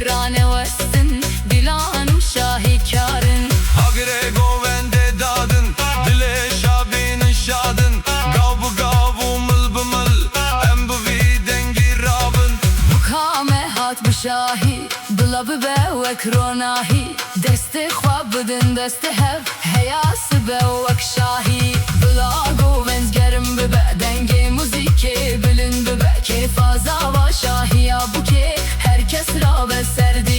rane westin dilanım şahikarın Agre govende dadın dile şabinin şadın Gavu gavu mıl bımıl em bu dengi rabın Mukamehat bu şahi Bilabı be vek ronahi Desti khwab bidin desti hev Heyası be vek şahi Bila govend gerim bibe Denge muziki bilin bibe Keyfa zava şahi ya bu ki Herkes ra ve serdi